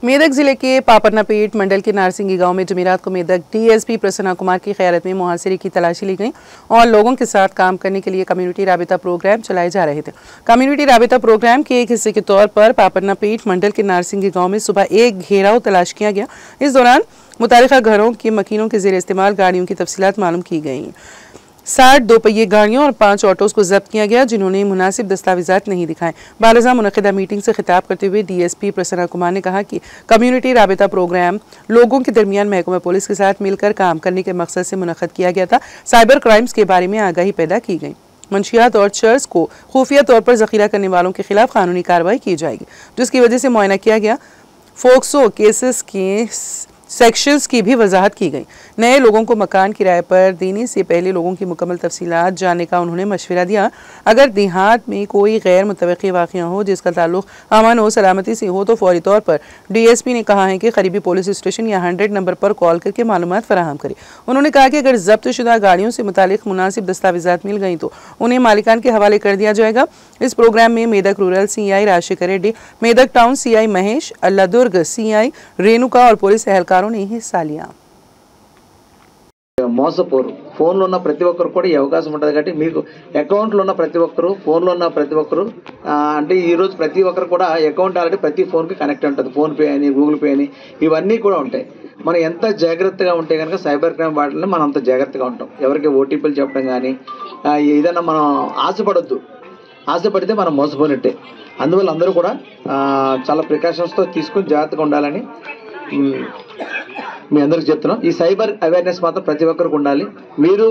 मेदक जिले के पापरनापेट मंडल के नारसिंगी गांव में जमीरात को मेदक डीएसपी प्रसन्ना कुमार की क़यादत में मुहासिरे की तलाशी ली गई और लोगों के साथ काम करने के लिए कम्युनिटी राबिता प्रोग्राम चलाए जा रहे थे। कम्युनिटी राबिता प्रोग्राम के एक हिस्से के तौर पर पापरनापेट मंडल के नारसिंगी गांव में सुबह एक घेराव तलाश किया गया। इस दौरान मुतालिका घरों के मकीनों के ज़ेर इस्तेमाल गाड़ियों की तफसीलात मालूम की गई। 60 दोपहिए गाड़ियों और 5 ऑटोज को जब्त किया गया जिन्होंने मुनासिब दस्तावेजात नहीं दिखाए। बालजा मुनक़िदा मीटिंग से खिताब करते हुए डीएसपी प्रसन्ना कुमार ने कहा कि कम्युनिटी राबिता प्रोग्राम लोगों के दरमियान महकमा पुलिस के साथ मिलकर काम करने के मकसद से मुनक़्क़द किया गया था। साइबर क्राइम्स के बारे में आगाही पैदा की गई। मंशियात और चर्च को खुफिया तौर पर ज़ख़ीरा करने वालों के खिलाफ कानूनी कार्रवाई की जाएगी, जिसकी वजह से मुआयना किया गया। फोक्सो केसेस के सेक्शंस की भी वजाहत की गई। नए लोगों को मकान किराए पर देने से पहले लोगों की मुकम्मल तफसीलात जानने का उन्होंने मशवरा दिया। अगर देहात में कोई गैर मुतवक्की वाक़या हो जिसका ताल्लुक अमन और सलामती से हो तो फौरी तौर पर डीएसपी ने कहा है कि करीबी पुलिस स्टेशन या 100 नंबर पर कॉल करके मालूमात फराहम करे। उन्होंने कहा कि अगर जब्त शुदा गाड़ियों से मुतालिक मुनासिब दस्तावेजात मिल गई तो उन्हें मालिकान के हवाले कर दिया जाएगा। इस प्रोग्राम में Medak rural CI Rajashekar Reddy, Medak town CI Mahesh, Alladurg CI Renuka और पुलिस एहलकारों ने हिस्सा लिया। మోసపోరు ఫోన్లో ఉన్న ప్రతి ఒక్కరు కూడా ఈ అవకాశం ఉంటుంది కాబట్టి మీకు అకౌంట్లో ఉన్న ప్రతి ఒక్కరు ఫోన్లో ఉన్న ప్రతి ఒక్కరు అంటే ఈరోజు ప్రతి ఒక్కరు కూడా అకౌంట్ ఆల్రెడీ ప్రతి ఫోన్కి కనెక్ట్ ఉంటుంది. ఫోన్పే అని గూగుల్ పే అని ఇవన్నీ కూడా ఉంటాయి. మనం ఎంత జాగ్రత్తగా ఉంటే కనుక సైబర్ క్రైమ్ వాటిని మనం అంత జాగ్రత్తగా ఉంటాం. ఎవరికి ఓటీపీలు చెప్పడం కానీ ఏదైనా మనం ఆశపడొద్దు. ఆశపడితే మనం మోసపోయినట్టే. అందువల్ల అందరూ కూడా చాలా ప్రికాషన్స్తో తీసుకుని జాగ్రత్తగా ఉండాలని మీ అందరికి చెప్తున్నాం. ఈ సైబర్ అవేర్నెస్ మాత్రం ప్రతి ఒక్కరికి ఉండాలి. మీరు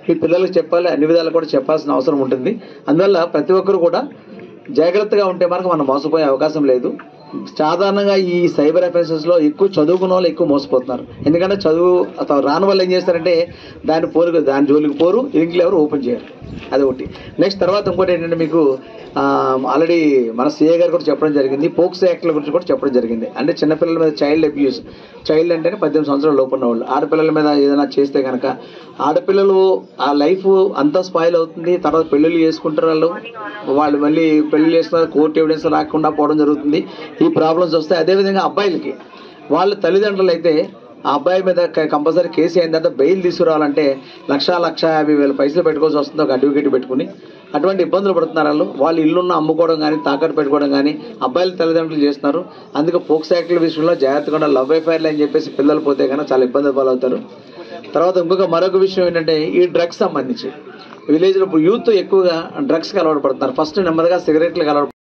మీ పిల్లలకు చెప్పాలి, అన్ని విధాలు కూడా చెప్పాల్సిన అవసరం ఉంటుంది. అందువల్ల ప్రతి ఒక్కరు కూడా జాగ్రత్తగా ఉంటే మనం మోసపోయే అవకాశం లేదు. సాధారణంగా ఈ సైబర్ అఫెన్సెస్లో ఎక్కువ చదువుకున్న వాళ్ళు ఎక్కువ మోసపోతున్నారు. ఎందుకంటే చదువు రాని వాళ్ళు ఏం చేస్తారంటే దాని జోలికి పోరు, లింక్లు ఎవరు ఓపెన్ చేయరు. అది ఒకటి. నెక్స్ట్ తర్వాత ఇంకోటి ఏంటంటే మీకు ఆల్రెడీ మన సిఏ గారు కూడా చెప్పడం జరిగింది. పోక్సో యాక్ట్ల గురించి కూడా చెప్పడం జరిగింది. అంటే చిన్నపిల్లల మీద చైల్డ్ అబ్యూస్, చైల్డ్ అంటేనే 18 సంవత్సరాల లోపు ఉన్న వాళ్ళు, ఆడపిల్లల మీద ఏదైనా చేస్తే కనుక ఆడపిల్లలు ఆ లైఫ్ అంతా స్పాయిల్ అవుతుంది. తర్వాత పెళ్ళిళ్ళు చేసుకుంటారు. వాళ్ళు మళ్ళీ పెళ్లి చేసుకున్న కోర్టు ఎవిడెన్స్ రాకుండా పోవడం జరుగుతుంది. ఈ ప్రాబ్లమ్స్ వస్తాయి. అదేవిధంగా అబ్బాయిలకి వాళ్ళ తల్లిదండ్రులు అయితే ఆ అబ్బాయి మీద కంపల్సరీ కేసు అయిన తర్వాత బెయిల్ తీసుకురావాలంటే 1,50,000 పైసలు పెట్టుకోవాల్సి వస్తుంది ఒక అడ్వకేట్ పెట్టుకుని. అటువంటి ఇబ్బందులు పడుతున్నారు. వాళ్ళు ఇల్లున్న అమ్ముకోవడం కానీ తాకట్టు పెట్టుకోవడం కానీ అబ్బాయిల తల్లిదండ్రులు చేస్తున్నారు. అందుకే పోక్సో యాక్ట్ల విషయంలో జాగ్రత్తగా లవ్ అఫైర్లు అని చెప్పేసి పిల్లలు పోతే కన్నా చాలా ఇబ్బంది పాలవుతారు. తర్వాత మరొక విషయం ఏంటంటే ఈ డ్రగ్స్ సంబంధించి విలేజ్లో యూత్ ఎక్కువగా డ్రగ్స్కి అలవాటు పడుతున్నారు. ఫస్ట్ నెమ్మదిగా సిగరెట్లకు అలవాటు